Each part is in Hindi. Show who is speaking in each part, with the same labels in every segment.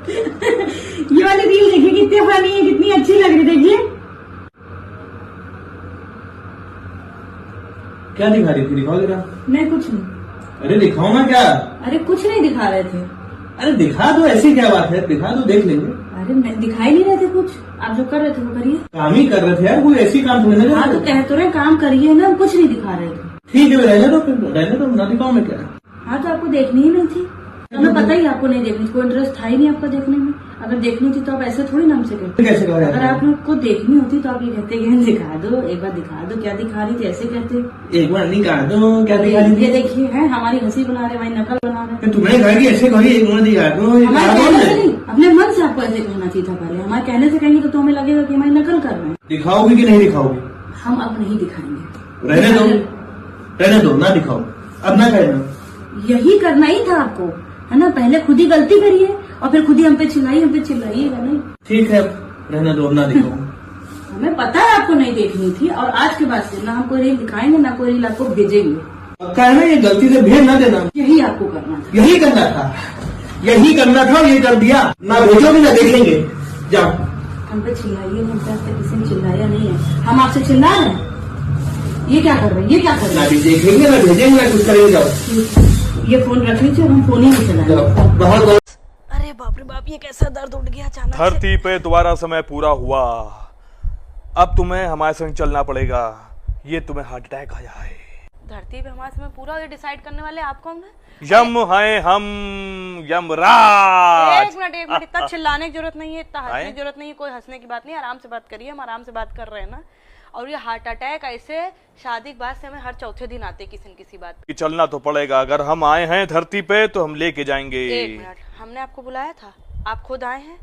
Speaker 1: ये वाली रील देखिए कितनी फनी है, कितनी अच्छी लग रही, देखिए।
Speaker 2: क्या दिखा रही थी, दिखाओ जरा।
Speaker 1: नहीं कुछ नहीं।
Speaker 2: अरे दिखाओ ना। क्या?
Speaker 1: अरे कुछ नहीं दिखा रहे थे।
Speaker 2: अरे दिखा दो, ऐसी क्या बात है, दिखा दो, देख लेंगे।
Speaker 1: अरे नहीं, दिखाई नहीं रहे थे कुछ, आप जो कर रहे थे वो करिए।
Speaker 2: काम ही कर रहे थे यार, कोई ऐसी काम थोड़ी ना।
Speaker 1: हाँ तो कह तो रहे काम करिए ना, कुछ नहीं दिखा रहे थे।
Speaker 2: ठीक है, रहने दो, रहने दो, ना दिखाओ में क्या।
Speaker 1: हाँ तो आपको देखनी ही नहीं थी, हमें पता ही आपको नहीं देखनी थी, कोई इंटरेस्ट था ही नहीं आपको देखने में। अगर देखनी थी तो आप ऐसे थोड़ी ना हमसे कहते।
Speaker 2: कैसे कहा?
Speaker 1: अगर आपको देखनी होती तो आप ये कहते कि दिखा दो, एक बार दिखा दो, क्या दिखा रही थी, ऐसे कहते।
Speaker 2: एक बार दिखा दो, क्या दिखा रही थी?
Speaker 1: ये देखिए है हमारी हंसी बना रहे, हमारी नकल बना रहे।
Speaker 2: तुम्हें कहा कि ऐसे कही, एक बार दिखा दो।
Speaker 1: हमारे कहने से नहीं, अपने मन से आपको ऐसे कहना चाहिए था पहले। हमारे कहने से कहेंगे तो हमें लगेगा कि हमारी नकल कर रहे हैं।
Speaker 2: दिखाओगे कि नहीं दिखाओगे?
Speaker 1: हम अब नहीं दिखाएंगे।
Speaker 2: रहने दो, रहने दो, ना दिखाओ, अब ना कहना।
Speaker 1: यही करना ही था आपको, है ना। पहले खुद ही गलती करिए और फिर खुद ही हम पे चिल्लाइएगा नहीं।
Speaker 2: ठीक है, रहने दो, अब ना दिखाओ।
Speaker 1: हमें पता है आपको नहीं देखनी थी, और आज के बाद से ना हम कोई रील दिखाएंगे ना कोई रील आपको भेजेंगे।
Speaker 2: पक्का है ना, ये गलती से भेज ना देना।
Speaker 1: यही आपको करना था।
Speaker 2: यही करना था, यही करना था, ये कर दिया। ना भेजोगे ना देखेंगे, जाओ।
Speaker 1: हम पे चिल्लाइए, हम पे आपसे किसी ने चिल्लाया नहीं है, हम आपसे चिल्ला रहे हैं। ये क्या कर रहे हैं, ये क्या कर रहे
Speaker 2: ना
Speaker 1: हैं?
Speaker 2: भी देखेंगे ना भेजेंगे ना कुछ करेंगे, जाओ।
Speaker 1: ये फोन रख लीजिए, हम फोन ही नहीं चलाएंगे।
Speaker 2: बहुत
Speaker 1: अरे बाप रे बाप, ये कैसा दर्द उठ गया अचानक से।
Speaker 3: धरती पे तुम्हारा समय पूरा हुआ, अब तुम्हें हमारे संग चलना पड़ेगा, ये तुम्हें हार्ट अटैक आया है।
Speaker 4: धरती पे हमारा समय पूरा ये डिसाइड करने वाले आप कौन है?
Speaker 3: यम है हम, यमराज।
Speaker 4: एक मिनट, इतना चिल्लाने की जरूरत नहीं है, इतना हंसने की जरूरत नहीं है, कोई हंसने की बात नहीं है, आराम से बात करिए, हम आराम से बात कर रहे हैं ना। और ये हार्ट अटैक ऐसे शादी के बाद से हमें हर चौथे दिन आते किसी न किसी बात
Speaker 3: कि चलना तो पड़ेगा, अगर हम आए हैं धरती पे तो हम लेके जाएंगे।
Speaker 4: एक मिनट, हमने आपको बुलाया था, आप खुद आए हैं।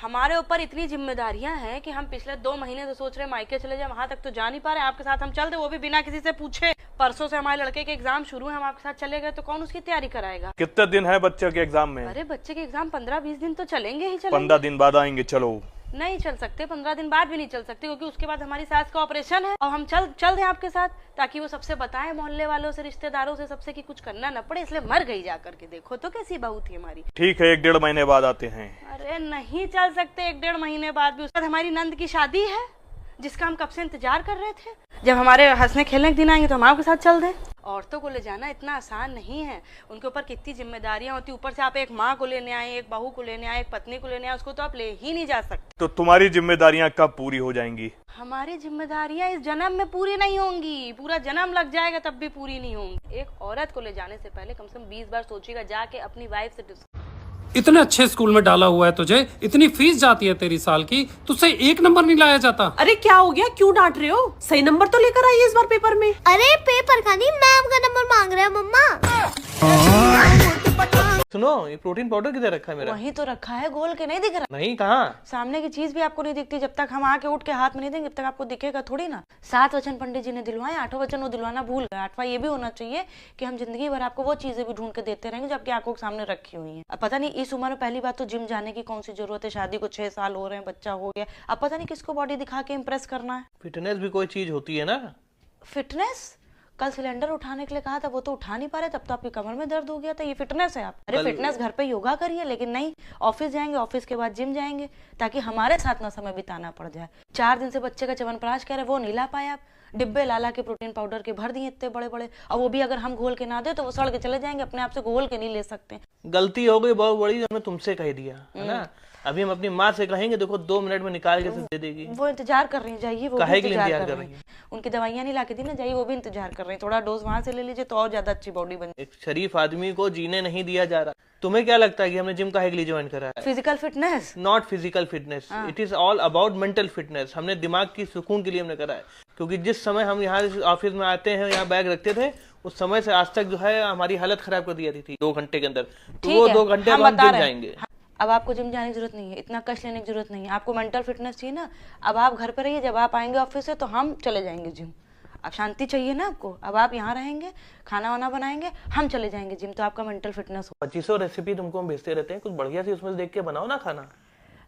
Speaker 4: हमारे ऊपर इतनी जिम्मेदारियां हैं कि हम पिछले 2 महीने से सोच रहे मायके चले जाए, वहां तक तो जा नहीं पा रहे। आपके साथ हम चल दे, वो भी बिना किसी से पूछे। परसों से हमारे लड़के के एग्जाम शुरू है, हम आपके साथ चले गए तो कौन उसकी तैयारी कराएगा?
Speaker 3: कितने दिन है बच्चे के एग्जाम में?
Speaker 4: अरे बच्चे के एग्जाम 15-20 दिन तो चलेंगे ही चलेंगे।
Speaker 3: 15 दिन बाद आएंगे। चलो।
Speaker 4: नहीं चल सकते, 15 दिन बाद भी नहीं चल सकते, क्योंकि उसके बाद हमारी सास का ऑपरेशन है। और हम चल दें आपके साथ, ताकि वो सबसे बताएं, मोहल्ले वालों से, रिश्तेदारों से, सबसे कि कुछ करना न पड़े। इसलिए मर गई जा करके, देखो तो कैसी बहू थी हमारी।
Speaker 3: ठीक है, 1-1.5 महीने बाद आते हैं।
Speaker 4: अरे नहीं चल सकते 1-1.5 महीने बाद भी। उसके बाद हमारी नंद की शादी है, जिसका हम कब से इंतजार कर रहे थे। जब हमारे हंसने खेलने के दिन आएंगे तो हम आपके साथ चल दें। औरतों को ले जाना इतना आसान नहीं है, उनके ऊपर कितनी जिम्मेदारियां होती। ऊपर से आप एक माँ को लेने आए, एक बहू को लेने आए, एक पत्नी को लेने आए, उसको तो आप ले ही नहीं जा सकते।
Speaker 3: तो तुम्हारी जिम्मेदारियां कब पूरी हो जाएंगी?
Speaker 4: हमारी जिम्मेदारियां इस जन्म में पूरी नहीं होंगी, पूरा जन्म लग जाएगा तब भी पूरी नहीं होंगी। एक औरत को ले जाने से पहले कम से कम 20 बार सोचिएगा, जाके अपनी वाइफ से।
Speaker 5: इतने अच्छे स्कूल में डाला हुआ है तुझे, इतनी फीस जाती है तेरी साल की, तुझसे 1 नंबर नहीं लाया जाता।
Speaker 6: अरे क्या हो गया, क्यों डांट रहे हो? सही नंबर तो लेकर आइए इस बार पेपर में।
Speaker 7: अरे पेपर का नहीं, मैम का नंबर मांग रहे हैं मम्मा।
Speaker 2: सुनो, ये प्रोटीन पाउडर किधर रखा है मेरा?
Speaker 4: वहीं तो रखा है, गोल के नहीं दिख रहा।
Speaker 2: नहीं, कहाँ?
Speaker 4: सामने की चीज भी आपको नहीं दिखती, जब तक हम आके उठ के हाथ में नहीं देंगे तब तक आपको दिखेगा थोड़ी ना। 7 वचन पंडित जी ने दिलवाए, 8वां वचन वो दिलवाना भूल गए। 8वां ये भी होना चाहिए कि हम जिंदगी भर आपको वो चीजें भी ढूंढ के देते रहेंगे जो आपकी आंखों के सामने रखी हुई है। अब पता नहीं इस उम्र में पहली बात तो जिम जाने की कौन सी जरूरत है, शादी को 6 साल हो रहे हैं, बच्चा हो गया, अब पता नहीं किसको बॉडी दिखा के इम्प्रेस करना है।
Speaker 2: फिटनेस भी कोई चीज होती है ना।
Speaker 4: फिटनेस? कल सिलेंडर उठाने के लिए कहा था, वो तो उठा नहीं पा रहे, तब तो आपकी कमर में दर्द हो गया था, ये फिटनेस है आप? अरे फिटनेस घर पे योगा करिए, लेकिन नहीं, ऑफिस जाएंगे, ऑफिस के बाद जिम जाएंगे, ताकि हमारे साथ ना समय बिताना पड़ जाए। 4 दिन से बच्चे का च्यवनप्राश कह रहे, वो नहीं ला पाए आप। डिब्बे लाला के प्रोटीन पाउडर के भर दिए इतने बड़े बड़े, और वो भी अगर हम घोल के ना दे तो वो सड़ के चले जाएंगे, अपने आप से घोल के नहीं ले सकते।
Speaker 2: गलती हो गई बहुत बड़ी, हमने तुमसे कह दिया है ना। अभी हम अपनी माँ से कहेंगे, देखो 2 मिनट में निकाल के दे देगी।
Speaker 4: वो इंतजार कर रही है, जाइए, वो
Speaker 2: काहे
Speaker 4: भी
Speaker 2: के लिए
Speaker 4: इंतजार कर रही है। उनकी दवाइयाँ नहीं लाके दी ना, जाइए, वो भी इंतजार कर रही है। थोड़ा डोज वहां से ले लीजिए तो और ज्यादा अच्छी बॉडी बन।
Speaker 2: एक शरीफ आदमी को जीने नहीं दिया जा रहा। तुम्हें क्या लगता है कि हमने जिम काहे के लिए ज्वाइन करा है?
Speaker 4: Physical fitness,
Speaker 2: not physical fitness, it is all about mental fitness. हमने दिमाग की सुकून के लिए हमने करा है, क्योंकि जिस समय हम यहाँ ऑफिस में आते हैं, यहाँ बैग रखते थे, उस समय से आज तक जो है हमारी हालत खराब कर दी थी 2 घंटे के अंदर। तो वो 2 घंटे हम जिम जाएंगे।
Speaker 4: अब आपको जिम जाने की जरूरत नहीं है, इतना कष्ट लेने की जरूरत नहीं है, आपको मेंटल फिटनेस चाहिए ना। अब आप घर पे रहिए, जब आप आएंगे ऑफिस से तो हम चले जाएंगे जिम। अब शांति चाहिए ना आपको, अब आप यहाँ रहेंगे, खाना वाना बनाएंगे, हम चले जाएंगे जिम, तो आपका मेंटल फिटनेस हो।
Speaker 2: 2500 रेसिपी तुमको हम भेजते रहते हैं, कुछ बढ़िया सी उसमें से देख के बनाओ ना खाना।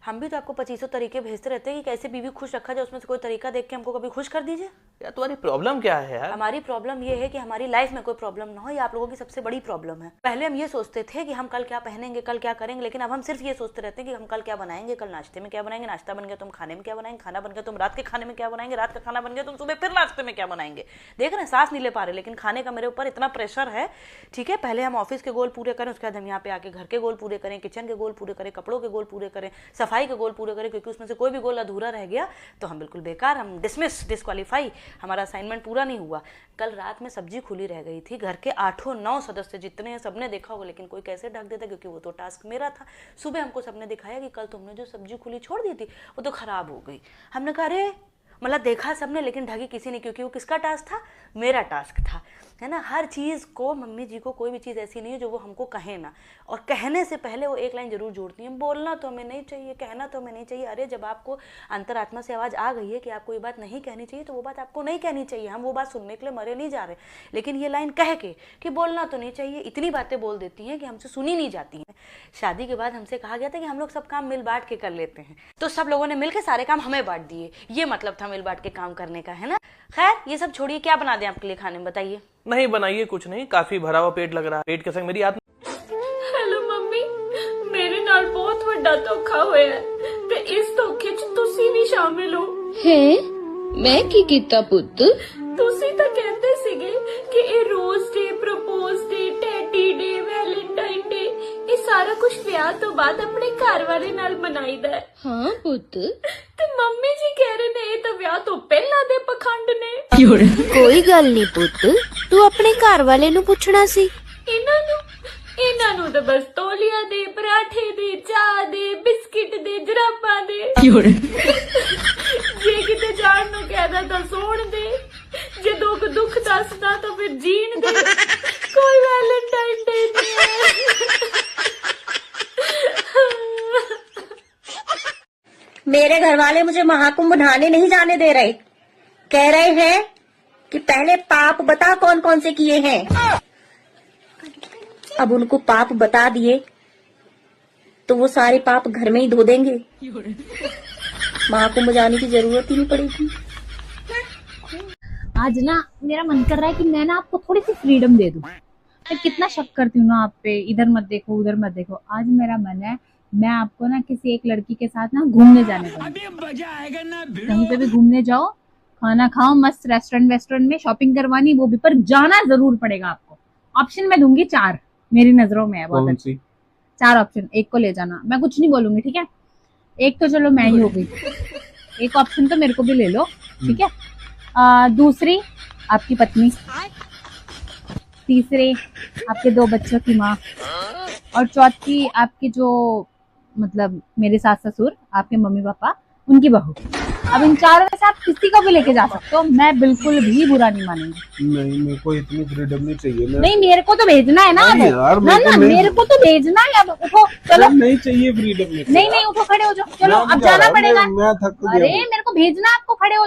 Speaker 4: हम भी तो आपको 2500 तरीके भेजते रहते हैं कि कैसे बीवी खुश रखा जाए, उसमें से कोई तरीका देख के हमको कभी खुश कर दीजिए।
Speaker 2: यार तुम्हारी प्रॉब्लम क्या है यार?
Speaker 4: हमारी प्रॉब्लम ये है कि हमारी लाइफ में कोई प्रॉब्लम ना हो, ये आप लोगों की सबसे बड़ी प्रॉब्लम है। पहले हम ये सोचते थे कि हम कल क्या पहनेंगे, कल क्या करेंगे, लेकिन अब हम सिर्फ ये सोचते रहते हैं कि हम कल क्या बनाएंगे, कल नाश्ते में क्या बनाएंगे, नाश्ता बन गया तुम खाने में क्या बनाएंगे, खाना बन गया तुम रात के खाने में क्या बनाएंगे, रात का खाना बन गया तुम सुबह फिर नाश्ते में क्या बनाएंगे। देख रहे हैं, सांस नहीं ले पा रहे, लेकिन खाने का मेरे ऊपर इतना प्रेशर है। ठीक है, पहले हम ऑफिस के गोल पूरे करें, उसके बाद हम यहाँ पे आके घर के गोल पूरे करें, किचन के गोल पूरे करें, कपड़ों के गोल पूरे करें, सफाई के गोल पूरे करें, क्योंकि उसमें से कोई भी गोल अधूरा रह गया तो हम बिल्कुल बेकार, हम डिस्क्वालीफाई, हमारा असाइनमेंट पूरा नहीं हुआ। कल रात में सब्जी खुली रह गई थी, घर के 8-9 सदस्य जितने हैं सबने देखा होगा, लेकिन कोई कैसे ढक देता, क्योंकि वो तो टास्क मेरा था। सुबह हमको सबने दिखाया कि कल तुमने जो सब्जी खुली छोड़ दी थी वो तो खराब हो गई। हमने कहा अरे, मतलब देखा सबने लेकिन ढकी किसी ने, क्योंकि वो किसका टास्क था, मेरा टास्क था, है ना। हर चीज़ को मम्मी जी को कोई भी चीज़ ऐसी नहीं है जो वो हमको कहे ना, और कहने से पहले वो एक लाइन जरूर जोड़ती हैं, बोलना तो हमें नहीं चाहिए, कहना तो हमें नहीं चाहिए। अरे जब आपको अंतरात्मा से आवाज़ आ गई है कि आपको ये बात नहीं कहनी चाहिए तो वो बात आपको नहीं कहनी चाहिए। हम वो बात सुनने के लिए मरे नहीं जा रहे, लेकिन ये लाइन कह के कि बोलना तो नहीं चाहिए, इतनी बातें बोल देती हैं कि हमसे सुनी नहीं जाती हैं। शादी के बाद हमसे कहा गया था कि हम लोग सब काम मिल बांट के कर लेते हैं, तो सब लोगों ने मिलकर सारे काम हमें बांट दिए। ये मतलब था मिल बांट के काम करने का, है ना। खैर ये सब छोड़िए, क्या बना दें आपके लिए खाने में बताइए।
Speaker 2: नहीं बनाइए कुछ नहीं, काफी भरा हुआ पेट लग रहा है, पेट के संग मेरी आत्मा।
Speaker 8: हेलो मम्मी, मेरे नाल बहुत ਵੱਡਾ ਧੋਖਾ ਹੋਇਆ ਤੇ ਇਸ ਧੋਖੇ 'ਚ ਤੁਸੀਂ ਵੀ ਸ਼ਾਮਿਲ ਹੋ।
Speaker 9: ਹੈ ਮੈਂ ਕੀ ਕੀਤਾ ਪੁੱਤ?
Speaker 8: ਤੁਸੀਂ ਤਾਂ ਕਹਿੰਦੇ ਸੀਗੇ ਕਿ ਇਹ ਰੋਜ਼ ਡੇ, ਪ੍ਰਪੋਜ਼ ਡੇ, ਟੈਡੀ ਡੇ, ਵੈਲੈਂਟਾਈਨ ਡੇ ਇਹ ਸਾਰਾ ਕੁਝ ਵਿਆਹ ਤੋਂ ਬਾਅਦ ਆਪਣੇ ਘਰ ਵਾਲੇ ਨਾਲ ਮਨਾਈਦਾ ਹੈ।
Speaker 9: ਹਾਂ ਪੁੱਤ,
Speaker 8: ਤੇ ਮੰਮੀ ਜੀ ਕਹਿ ਰਹੇ ਨੇ ਇਹ ਤਾਂ ਵਿਆਹ ਤੋਂ ਪਹਿਲਾਂ ਦੇ ਪਖੰਡ ਨੇ।
Speaker 7: ਕੋਈ ਗੱਲ ਨਹੀਂ ਪੁੱਤ, ਤੂੰ ਆਪਣੇ ਘਰ ਵਾਲੇ ਨੂੰ ਪੁੱਛਣਾ ਸੀ।
Speaker 8: ਇਹਨਾਂ ਨੂੰ ਤਾਂ ਬਸ ਤੋਲੀਆ ਦੇ, ਪਰਾਠੇ ਦੇ, ਚਾਹ ਦੇ, ਬਿਸਕਿਟ ਦੇ, ਜਰਾਬਾਂ ਦੇ। ਜੇ ਕਿਤੇ ਜਾਣ ਨੂੰ ਕਹਿਦਾ ਤਾਂ ਸੌਣ ਦੇ, ਜੇ ਦੁੱਖ ਦੱਸਦਾ ਤਾਂ ਫਿਰ ਜੀਣ ਦੇ। ਕੋਈ ਵੈਲੈਂਟਾਈਨ ਡੇ ਨਹੀਂ ਹੈ।
Speaker 10: मेरे घर वाले मुझे महाकुंभ नहाने नहीं जाने दे रहे, कह रहे हैं कि पहले पाप बता कौन कौन से किए हैं। अब उनको पाप बता दिए तो वो सारे पाप घर में ही धो देंगे, महाकुंभ जाने की जरूरत ही नहीं पड़ेगी।
Speaker 11: आज ना मेरा मन कर रहा है कि मैं ना आपको थोड़ी सी फ्रीडम दे दूं। मैं कितना शक करती हूँ ना आप पे, इधर मत देखो उधर मत देखो। आज मेरा मन है मैं आपको ना किसी एक लड़की के साथ ना घूमने जाने दूंगी। कहीं पे भी घूमने जाओ, खाना खाओ, मस्त रेस्टोरेंट में शॉपिंग करवानी, वो भी, पर जाना जरूर पड़ेगा आपको। ऑप्शन मैं दूंगी 4, मेरी नजरों में है बहुत अच्छी 4 ऑप्शन, एक को ले जाना। मैं कुछ नहीं बोलूंगी, ठीक है। एक तो चलो मैं ही हो गई, एक ऑप्शन तो मेरे को भी ले लो, ठीक है। दूसरी आपकी पत्नी, तीसरे आपके 2 बच्चों की माँ, और चौथी आपकी जो मतलब मेरे सास ससुर, आपके मम्मी पापा, उनकी बहू। अब इन 4 में से आप किसी को भी लेके जा सकते हो, मैं बिल्कुल भी बुरा नहीं मानूंगी।
Speaker 12: नहीं, मेरे को इतनी फ्रीडम नहीं चाहिए।
Speaker 11: नहीं, मेरे को तो भेजना है ना अब। ना मेरे को तो भेजना है अब। उठो चलो।
Speaker 12: नहीं चाहिए फ्रीडम।
Speaker 11: नहीं उठो, खड़े हो जाओ, चलो अब जाना पड़ेगा।
Speaker 12: मैं थक गया।
Speaker 11: अरे मेरे को भेजना, आपको खड़े हो